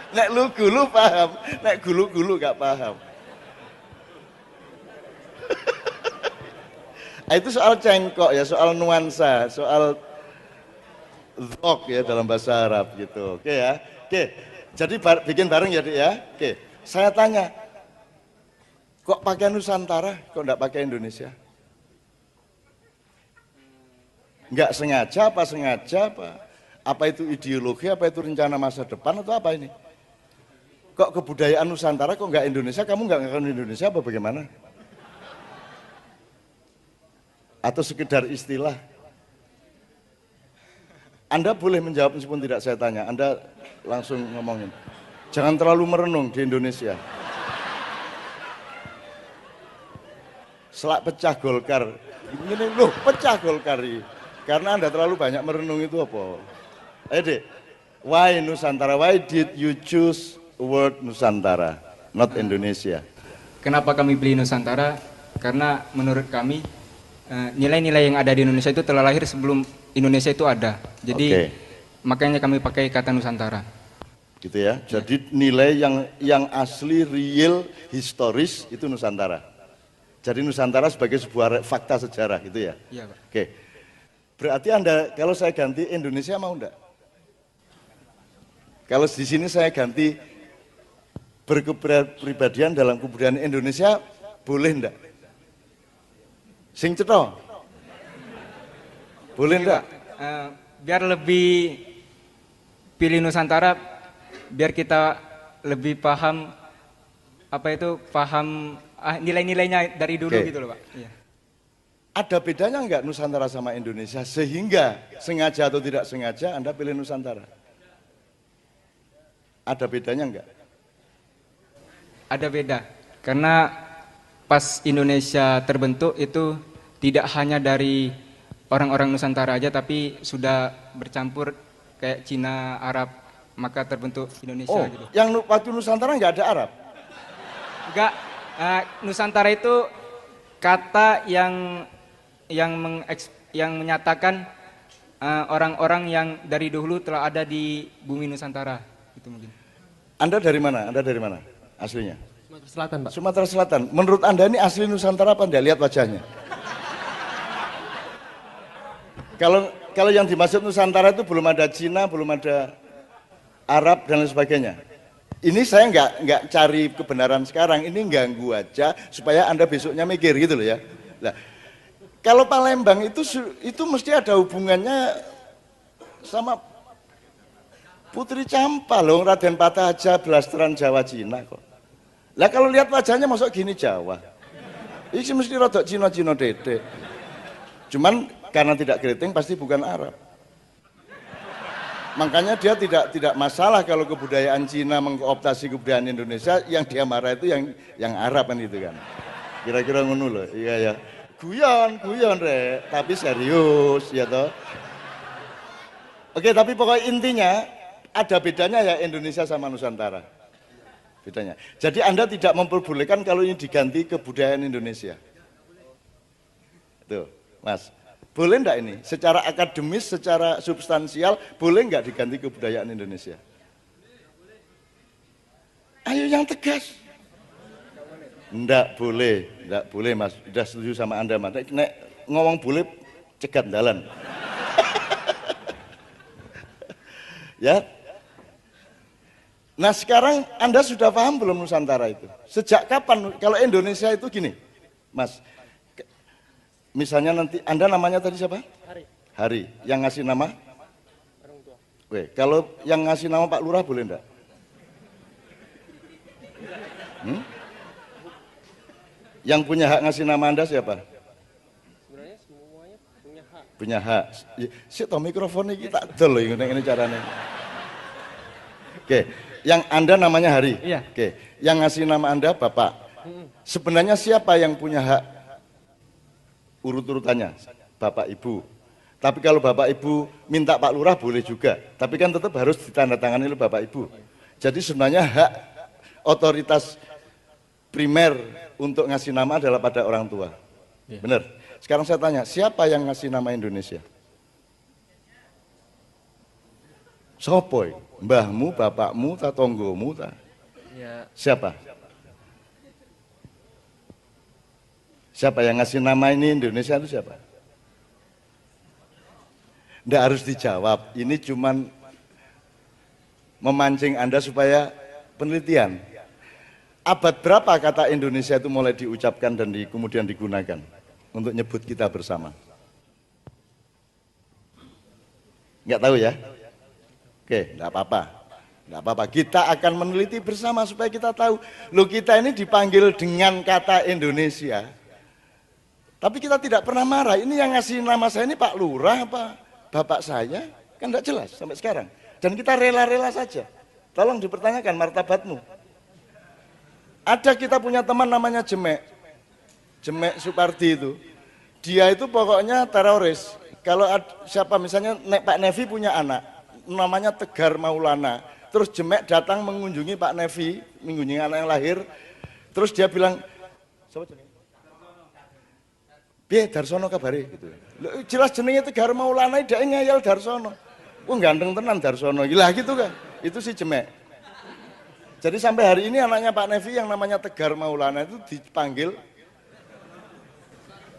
A: Nek lu gulu paham, nek gulu-gulu gak paham. Itu soal cengkok ya, soal nuansa, soal dzok ya dalam bahasa Arab gitu. Oke ya. Oke. Jadi bikin bareng ya, Dik ya. Oke. Saya tanya, kok pakai Nusantara, kok enggak pakai Indonesia? Enggak sengaja apa sengaja apa? Apa itu ideologi, apa itu rencana masa depan atau apa ini? Kok kebudayaan Nusantara kok enggak Indonesia, kamu enggak ngaku Indonesia apa bagaimana? Atau sekedar istilah? Anda boleh menjawab meskipun tidak saya tanya, Anda langsung ngomongin. Jangan terlalu merenung di Indonesia. Selak pecah Golkar, ini loh pecah Golkar ini. Karena Anda terlalu banyak merenung itu apa? Ayo Dek, why Nusantara? Why did you choose word Nusantara, not Indonesia?
B: Kenapa kami pilih Nusantara? Karena menurut kami nilai-nilai yang ada di Indonesia itu telah lahir sebelum Indonesia itu ada. Jadi makanya kami pakai kata Nusantara.
A: Gitu ya. Jadi nilai yang asli, real, historis itu Nusantara. Jadi Nusantara sebagai sebuah fakta sejarah gitu ya.
B: Iya, Pak.
A: Oke. Berarti Anda kalau saya ganti Indonesia mau enggak? Kalau di sini saya ganti berkepribadian dalam kebudayaan Indonesia boleh enggak? Sing cetha. Boleh enggak?
B: Biar lebih pilih Nusantara, biar kita lebih paham nilai-nilainya dari dulu gitu loh Pak. Iya.
A: Ada bedanya enggak Nusantara sama Indonesia sehingga sengaja atau tidak sengaja Anda pilih Nusantara? Ada bedanya enggak?
B: Ada beda, karena pas Indonesia terbentuk itu tidak hanya dari orang-orang Nusantara aja, tapi sudah bercampur kayak Cina, Arab, maka terbentuk Indonesia gitu.
A: Yang waktu Nusantara enggak ada Arab?
B: Enggak, Nusantara itu kata yang menyatakan orang-orang yang dari dahulu telah ada di bumi Nusantara, itu mungkin.
A: Anda dari mana? Anda dari mana? Aslinya?
C: Sumatera Selatan, Pak.
A: Sumatera Selatan. Menurut Anda ini asli Nusantara apa enggak? Lihat wajahnya. Kalau yang dimaksud Nusantara itu belum ada Cina, belum ada Arab dan lain sebagainya. Ini saya nggak cari kebenaran sekarang, ini ganggu aja supaya Anda besoknya mikir gitu loh ya. Nah, kalau Palembang itu mesti ada hubungannya sama Putri Campa loh, Raden Patah aja blasteran Jawa Cina kok. Lah kalau lihat wajahnya masuk gini Jawa. Ini mesti rodok Cina-Cina dedek. Cuman karena tidak keriting pasti bukan Arab. Makanya dia tidak masalah kalau kebudayaan Cina mengkooptasi kebudayaan Indonesia, yang dia marah itu yang Arab kan itu kan. Kira-kira ngono loh. Iya ya. Guyon rek, tapi serius ya toh. Oke, tapi pokoknya intinya ada bedanya ya Indonesia sama Nusantara. bedanya. Jadi Anda tidak memperbolehkan kalau ini diganti kebudayaan Indonesia. Tuh, Mas. Boleh enggak ini? Secara akademis, secara substansial, boleh enggak diganti kebudayaan Indonesia? Ayo yang tegas. Enggak boleh Mas. Sudah setuju sama Anda, Mas. Nek ngomong boleh, cegat dalan. Ya. Nah sekarang Anda sudah paham belum Nusantara itu? Sejak kapan? Kalau Indonesia itu gini, Mas. Misalnya nanti Anda namanya tadi siapa? Hari. Yang ngasih nama? Orang tua. Oke, kalau yang ngasih nama Pak Lurah boleh enggak? Yang punya hak ngasih nama Anda siapa?
C: Sebenarnya semuanya punya hak.
A: Punya hak. Sik to mikrofon iki tak dol lho ngene carane. Oke, yang Anda namanya Hari.
C: Iya.
A: Oke, yang ngasih nama Anda Bapak. Sebenarnya siapa yang punya hak urut-urutannya? Bapak Ibu. Tapi kalau Bapak Ibu minta Pak Lurah boleh juga. Tapi kan tetap harus ditandatangani oleh Bapak Ibu. Jadi sebenarnya hak otoritas primer untuk ngasih nama adalah pada orang tua.
C: Ya.
A: Benar. Sekarang saya tanya, siapa yang ngasih nama Indonesia? Sopo? Mbahmu, bapakmu, tonggomu,
C: Ya.
A: siapa? Siapa yang ngasih nama ini Indonesia itu siapa? Nggak harus dijawab, ini cuman memancing Anda supaya penelitian. Abad berapa kata Indonesia itu mulai diucapkan dan kemudian digunakan untuk nyebut kita bersama? Nggak tahu ya? Oke, nggak apa-apa. Nggak apa-apa, kita akan meneliti bersama supaya kita tahu. Loh kita ini dipanggil dengan kata Indonesia. Tapi kita tidak pernah marah, ini yang ngasih nama saya ini Pak Lurah apa Bapak saya? Kan nggak jelas sampai sekarang. Dan kita rela-rela saja. Tolong dipertanyakan martabatmu. Ada kita punya teman namanya Jemek Supardi itu. Dia itu pokoknya teroris. Kalau siapa misalnya Pak Nevi punya anak, namanya Tegar Maulana. Terus Jemek datang mengunjungi Pak Nevi, mengunjungi anak yang lahir. Terus dia bilang, piye Darsono kabare gitu. Loh, jelas jenenge Tegar Maulana dhek ngeyel Darsono. Wah ganteng tenan Darsono. Gila gitu kan. Itu si Jemek. Jadi sampai hari ini anaknya Pak Nevi yang namanya Tegar Maulana itu dipanggil.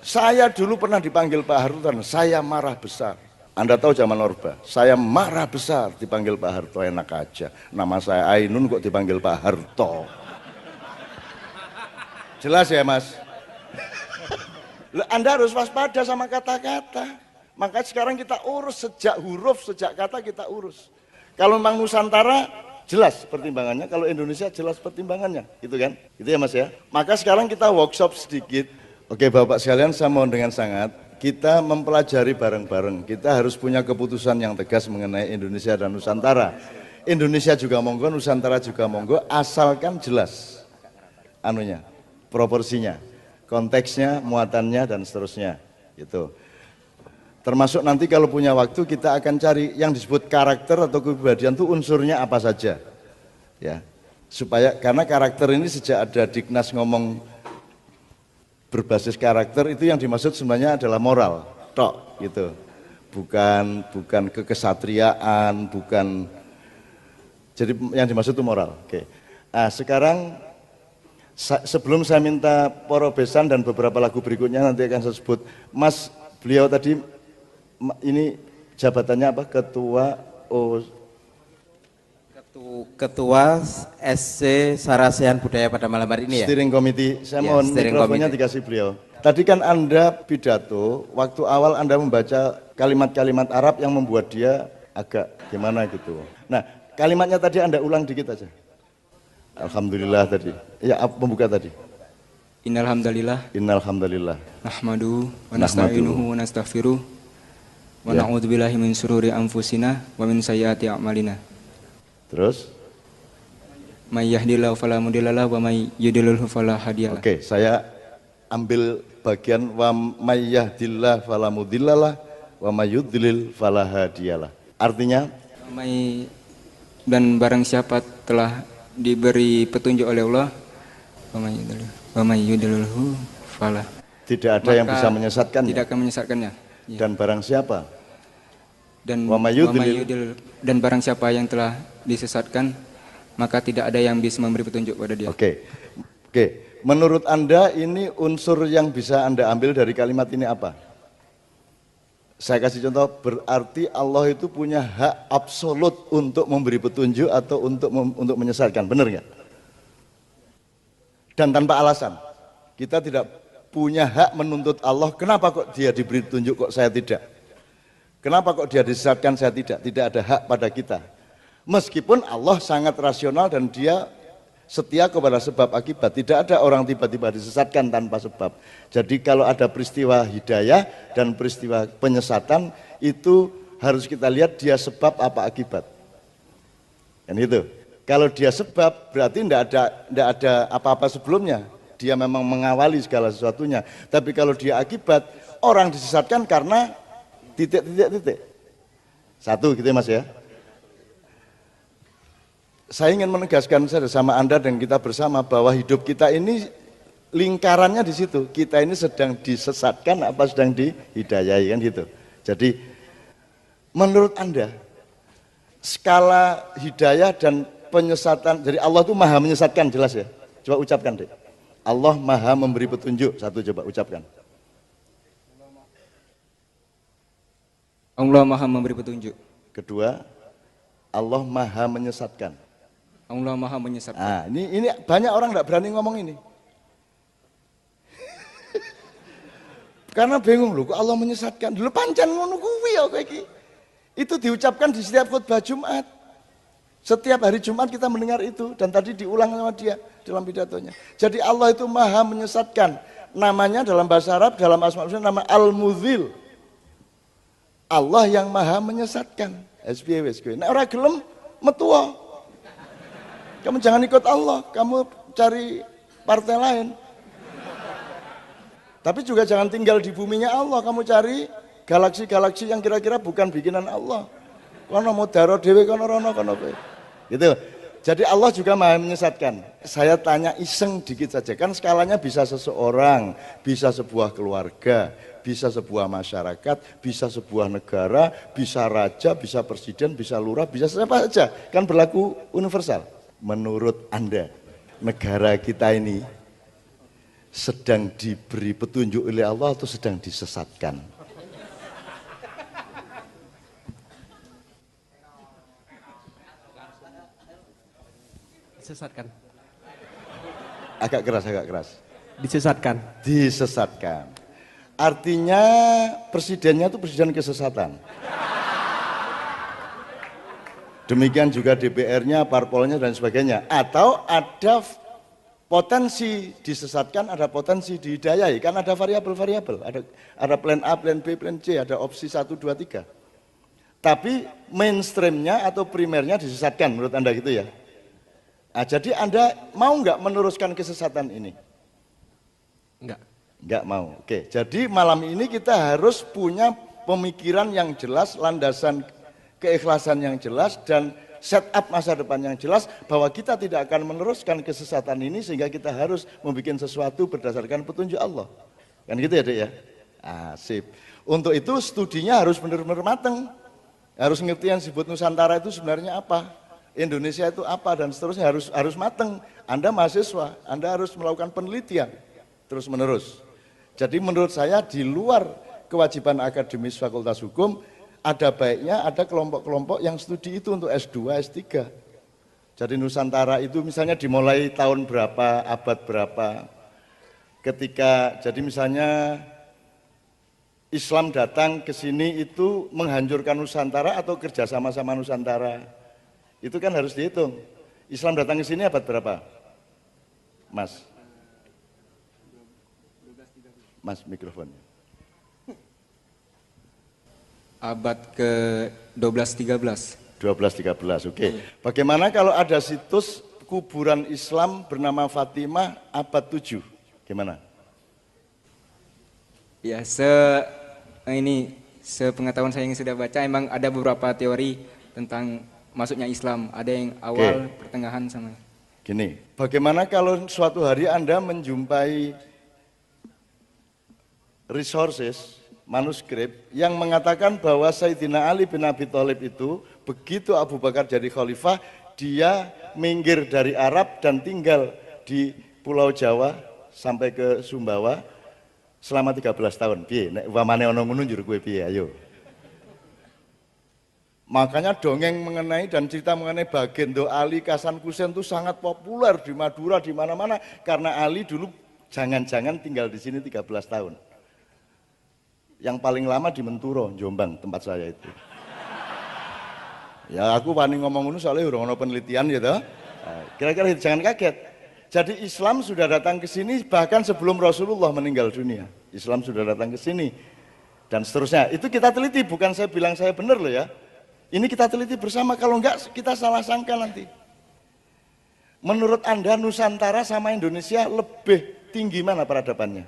A: Saya dulu pernah dipanggil Pak Harto dan saya marah besar. Anda tahu zaman Orba, saya marah besar dipanggil Pak Harto, enak aja. Nama saya Ainun kok dipanggil Pak Harto. Jelas ya Mas? Anda harus waspada sama kata-kata. Makanya sekarang kita urus sejak huruf, sejak kata kita urus. Kalau memang Nusantara jelas pertimbangannya, kalau Indonesia jelas pertimbangannya, gitu kan? Gitu ya Mas ya. Maka sekarang kita workshop sedikit. Oke Bapak sekalian, saya mohon dengan sangat kita mempelajari bareng-bareng. Kita harus punya keputusan yang tegas mengenai Indonesia dan Nusantara. Indonesia juga monggo, Nusantara juga monggo, asalkan jelas anunya, proporsinya, konteksnya, muatannya dan seterusnya. Gitu. Termasuk nanti kalau punya waktu kita akan cari yang disebut karakter atau kepribadian itu unsurnya apa saja. Ya. Supaya karena karakter ini sejak ada Dignas ngomong berbasis karakter itu yang dimaksud sebenarnya adalah moral, tok gitu. Bukan kekesatriaan, bukan jadi yang dimaksud itu moral. Oke. Nah, sekarang sebelum saya minta Poro Besan dan beberapa lagu berikutnya nanti akan saya sebut. Mas, beliau tadi ini jabatannya apa?
D: Ketua SC Sarasehan Budaya pada malam hari ini ya?
A: Steering Committee, saya
D: ya,
A: mohon mikrofonnya dikasih beliau. Tadi kan Anda pidato, waktu awal Anda membaca kalimat-kalimat Arab yang membuat dia agak gimana gitu. Nah, kalimatnya tadi Anda ulang dikit aja. Alhamdulillah tadi. Ya, pembuka tadi.
B: Innalhamdalillah.
A: Innalhamdulillah.
B: Nahmadu wa nasta'inuhu wa nastaghfiruh. Wa na'udzubillahi min syururi anfusina wa min sayyiati a'malina.
A: Terus?
B: May yahdihillahu fala mudhillalah wa may yudlilhu fala hadiyalah.
A: Oke, saya ambil bagian wa may yahdillah fala mudhillalah wa may yudlil fala hadiyalah. Artinya
B: dan barang siapa telah diberi petunjuk oleh Allah, wa may yudlilhu falah.
A: Tidak ada yang bisa menyesatkannya.
B: Tidak akan menyesatkannya. Ya.
A: Dan barang siapa?
B: Dan
A: Wa may
B: dan barang siapa yang telah disesatkan, maka tidak ada yang bisa memberi petunjuk pada dia.
A: Oke. Menurut Anda ini unsur yang bisa Anda ambil dari kalimat ini apa? Saya kasih contoh, berarti Allah itu punya hak absolut untuk memberi petunjuk atau untuk menyesatkan, benar nggak? Dan tanpa alasan. Kita tidak punya hak menuntut Allah, kenapa kok dia diberi petunjuk kok saya tidak? Kenapa kok dia disesatkan saya tidak? Tidak ada hak pada kita. Meskipun Allah sangat rasional dan dia setia kepada sebab akibat. Tidak ada orang tiba-tiba disesatkan tanpa sebab. Jadi kalau ada peristiwa hidayah dan peristiwa penyesatan, itu harus kita lihat dia sebab apa akibat. Kan itu. Kalau dia sebab berarti tidak ada apa-apa sebelumnya. Dia memang mengawali segala sesuatunya. Tapi kalau dia akibat, orang disesatkan karena titik. Satu gitu ya Mas ya. Saya ingin menegaskan saja sama Anda dan kita bersama bahwa hidup kita ini lingkarannya di situ. Kita ini sedang disesatkan apa sedang dihidayai kan gitu. Jadi menurut Anda skala hidayah dan penyesatan, jadi Allah itu maha menyesatkan jelas ya. Coba ucapkan deh. Allah maha memberi petunjuk. Satu coba ucapkan.
B: Allah maha memberi petunjuk.
A: Kedua, Allah maha menyesatkan.
B: Allah maha menyesatkan.
A: Nah, ini banyak orang tidak berani ngomong ini. Karena bingung loh, kok Allah menyesatkan. Dulu pancen ngono kuwi ya kowe iki. Itu diucapkan di setiap khutbah Jumat. Setiap hari Jumat kita mendengar itu dan tadi diulang sama dia dalam pidatonya. Jadi Allah itu maha menyesatkan. Namanya dalam bahasa Arab, dalam Asma' wa Sifat nama Al-Mudzil. Allah yang maha menyesatkan. SPW kowe. Nek ora gelem metuwa. Kamu jangan ikut Allah, kamu cari partai lain. Tapi juga jangan tinggal di buminya Allah, kamu cari galaksi-galaksi yang kira-kira bukan bikinan Allah. Kono modaro dhewe kono rono kono kowe. Gitu. Jadi Allah juga maha menyesatkan. Saya tanya iseng dikit saja, kan skalanya bisa seseorang, bisa sebuah keluarga, bisa sebuah masyarakat, bisa sebuah negara, bisa raja, bisa presiden, bisa lurah, bisa siapa saja. Kan berlaku universal. Menurut Anda, negara kita ini sedang diberi petunjuk oleh Allah atau sedang disesatkan?
C: Disesatkan.
A: Agak keras.
C: Disesatkan.
A: Disesatkan. Artinya presidennya itu presiden kesesatan. Demikian juga DPR-nya, parpolnya dan sebagainya. Atau ada potensi disesatkan, ada potensi dihidayai. Kan ada variabel-variabel. Ada plan A, plan B, plan C, ada opsi 1, 2, 3. Tapi mainstreamnya atau primernya disesatkan menurut Anda gitu ya. Nah, jadi Anda mau nggak meneruskan kesesatan ini? Nggak mau. Oke, jadi malam ini kita harus punya pemikiran yang jelas, landasan keikhlasan yang jelas dan setup masa depan yang jelas bahwa kita tidak akan meneruskan kesesatan ini sehingga kita harus membuat sesuatu berdasarkan petunjuk Allah. Kan gitu ya, Dek ya? Sip. Untuk itu studinya harus benar-benar matang. Harus ngerti yang disebut Nusantara itu sebenarnya apa, Indonesia itu apa dan seterusnya harus matang. Anda mahasiswa, Anda harus melakukan penelitian terus menerus. Jadi menurut saya di luar kewajiban akademis Fakultas Hukum ada baiknya ada kelompok-kelompok yang studi itu untuk S2, S3. Jadi Nusantara itu misalnya dimulai tahun berapa, abad berapa. Jadi misalnya Islam datang ke sini itu menghancurkan Nusantara atau kerjasama sama Nusantara. Itu kan harus dihitung. Islam datang ke sini abad berapa? Mas mikrofonnya.
B: Abad ke-12-13.
A: 12-13, oke. Bagaimana kalau ada situs kuburan Islam bernama Fatimah abad 7? Gimana?
B: Ya, sepengetahuan saya yang sudah baca, emang ada beberapa teori tentang masuknya Islam. Ada yang awal, pertengahan sama.
A: Gini, bagaimana kalau suatu hari Anda menjumpai resources, manuskrip yang mengatakan bahwa Sayyidina Ali bin Abi Thalib itu begitu Abu Bakar jadi khalifah, dia minggir dari Arab dan tinggal di Pulau Jawa sampai ke Sumbawa selama 13 tahun. Piye? Nek umpamane ana ngono njur kowe piye? Ayo. Makanya dongeng mengenai dan cerita mengenai Bagendo Ali Hasan Hussein itu sangat populer di Madura, di mana-mana, karena Ali dulu jangan-jangan tinggal di sini 13 tahun. Yang paling lama di Menturo, Jombang, tempat saya itu. Ya aku wani ngomong ngono soalnya udah ono penelitian gitu. Kira-kira jangan kaget. Jadi Islam sudah datang ke sini bahkan sebelum Rasulullah meninggal dunia. Islam sudah datang ke sini dan seterusnya. Itu kita teliti, bukan saya bilang saya benar loh ya. Ini kita teliti bersama, kalau enggak kita salah sangka nanti. Menurut Anda Nusantara sama Indonesia lebih tinggi mana peradabannya?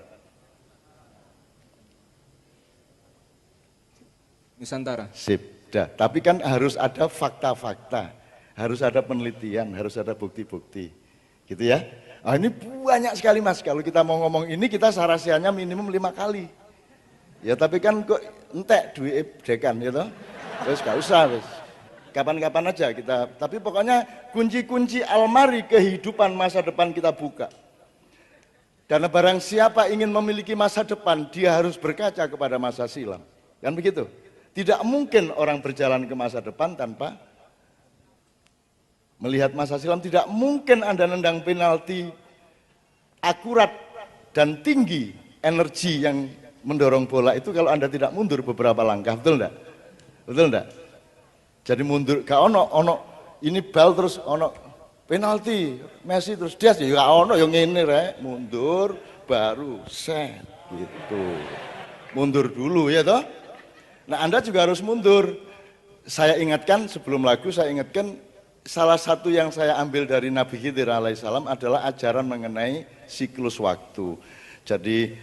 B: Nusantara.
A: Sip, dah. Tapi kan harus ada fakta-fakta, harus ada penelitian, harus ada bukti-bukti. Gitu ya. Ah, ini banyak sekali Mas, kalau kita mau ngomong ini kita sarasiannya minimum 5 kali. Ya tapi kan kok entek duit dekan gitu. Terus gak usah, wis. Kapan-kapan aja kita. Tapi pokoknya kunci-kunci almari kehidupan masa depan kita buka. Karena barang siapa ingin memiliki masa depan, dia harus berkaca kepada masa silam. Kan begitu? Tidak mungkin orang berjalan ke masa depan tanpa melihat masa silam. Tidak mungkin Anda nendang penalti akurat dan tinggi energi yang mendorong bola itu kalau Anda tidak mundur beberapa langkah, betul enggak? Betul enggak? Jadi mundur, gak ono ini bal terus ono penalti, Messi terus dia ya gak ono yang ngene rek, mundur baru set gitu. Mundur dulu ya toh. Nah, Anda juga harus mundur. Saya ingatkan sebelum lagu, saya ingatkan salah satu yang saya ambil dari Nabi Khidir alaihissalam adalah ajaran mengenai siklus waktu. Jadi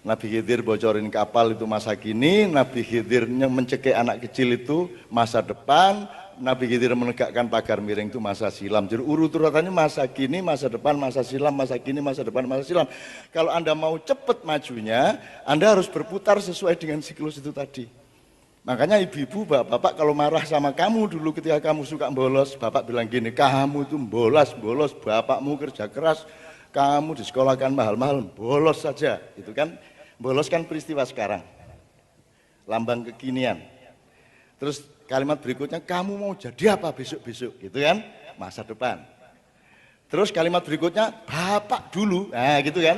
A: Nabi Khidir bocorin kapal itu masa kini, Nabi Khidir mencekik anak kecil itu masa depan, Nabi Khidir menegakkan pagar miring itu masa silam. Jadi urut-urutannya masa kini, masa depan, masa silam, masa kini, masa depan, masa silam. Kalau Anda mau cepat majunya, Anda harus berputar sesuai dengan siklus itu tadi. Makanya ibu-ibu, bapak-bapak kalau marah sama kamu dulu ketika kamu suka bolos, bapak bilang gini, kamu itu bolos, bapakmu kerja keras, kamu disekolahkan mahal-mahal, bolos saja, itu kan. Bolos kan peristiwa sekarang, lambang kekinian. Terus kalimat berikutnya, kamu mau jadi apa besok-besok, gitu kan, masa depan. Terus kalimat berikutnya, bapak dulu, nah gitu kan,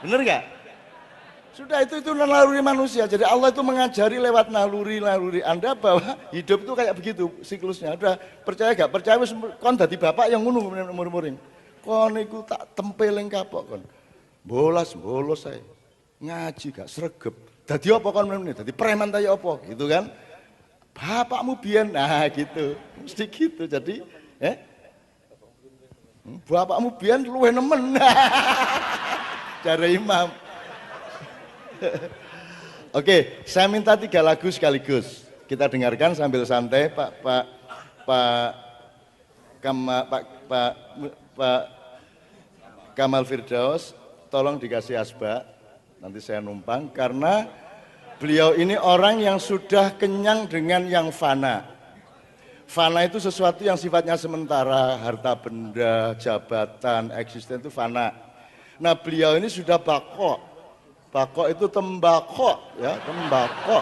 A: bener gak? Sudah itu naluri manusia. Jadi Allah itu mengajari lewat naluri Anda bahwa hidup itu kayak begitu siklusnya. Udah percaya gak? Percaya wis kon dadi bapak yang ngono umur-umuring. Kon iku tak tempeling kapok kon. Bolos saya. Ngaji gak sregep. Dadi apa kon meneh? Dadi preman ta ya apa? Gitu kan. Bapakmu biyen nah gitu. Mesti gitu. Jadi bapakmu biyen luwih nemen. Cara imam. Oke, saya minta 3 lagu sekaligus. Kita dengarkan sambil santai, Pak Kamal Firdaus, tolong dikasih asbak. Nanti saya numpang karena beliau ini orang yang sudah kenyang dengan yang fana. Fana itu sesuatu yang sifatnya sementara, harta benda, jabatan, eksisten itu fana. Nah, beliau ini sudah bako. Bako itu tembakau, ya tembakau.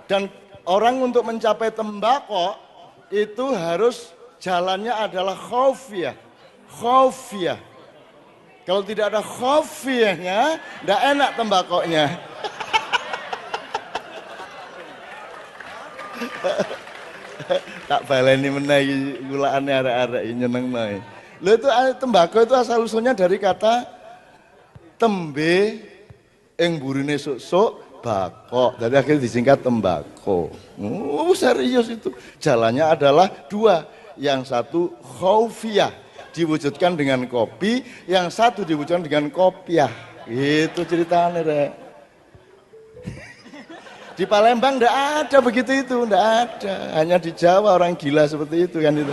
A: Dan orang untuk mencapai tembakau itu harus jalannya adalah khaufiyah. Khaufiyah. Kalau tidak ada khaufiyahnya, tidak enak tembakaunya. Tak baleni meneh gulaane arek-arek nyeneng mae. Lho itu tembakau itu asal usulnya dari kata tembe ing burine sok-sok bako. Jadi akhirnya disingkat tembako. Serius itu. Jalannya adalah 2. Yang satu khaufiyah diwujudkan dengan kopi, yang satu diwujudkan dengan kopiah. Itu ceritanya Rek. Di Palembang enggak ada begitu itu, enggak ada. Hanya di Jawa orang gila seperti itu kan itu.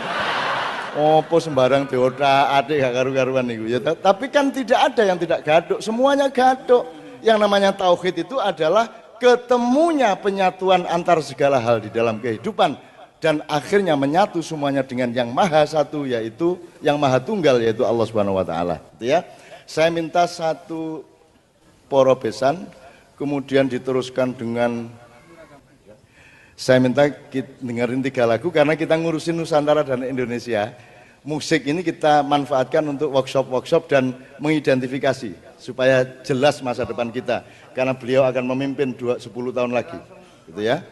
A: Opo sembarang diotak adik gak karu-karuan niku ya. Tapi kan tidak ada yang tidak gaduk, semuanya gaduk. Yang namanya tauhid itu adalah ketemunya penyatuan antar segala hal di dalam kehidupan dan akhirnya menyatu semuanya dengan yang maha satu, yaitu yang maha tunggal, yaitu Allah Subhanahu wa taala. Ya. Saya minta satu porobesan, kemudian diteruskan dengan saya minta kita dengerin 3 lagu karena kita ngurusin Nusantara dan Indonesia. Musik ini kita manfaatkan untuk workshop-workshop dan mengidentifikasi supaya jelas masa depan kita. Karena beliau akan memimpin 10 tahun lagi. Gitu ya.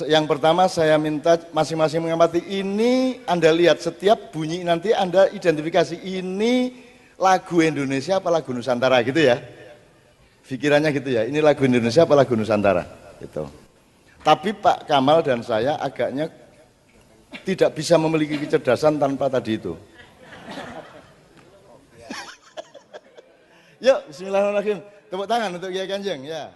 A: Yang pertama saya minta masing-masing mengamati, ini Anda lihat setiap bunyi nanti Anda identifikasi ini lagu Indonesia apa lagu Nusantara gitu ya. Pikirannya gitu ya, ini lagu Indonesia apa lagu Nusantara gitu. Tapi Pak Kamal dan saya agaknya tidak bisa memiliki kecerdasan tanpa tadi itu. Yuk, bismillahirrahmanirrahim. Tepuk tangan untuk Kiai Kanjeng ya.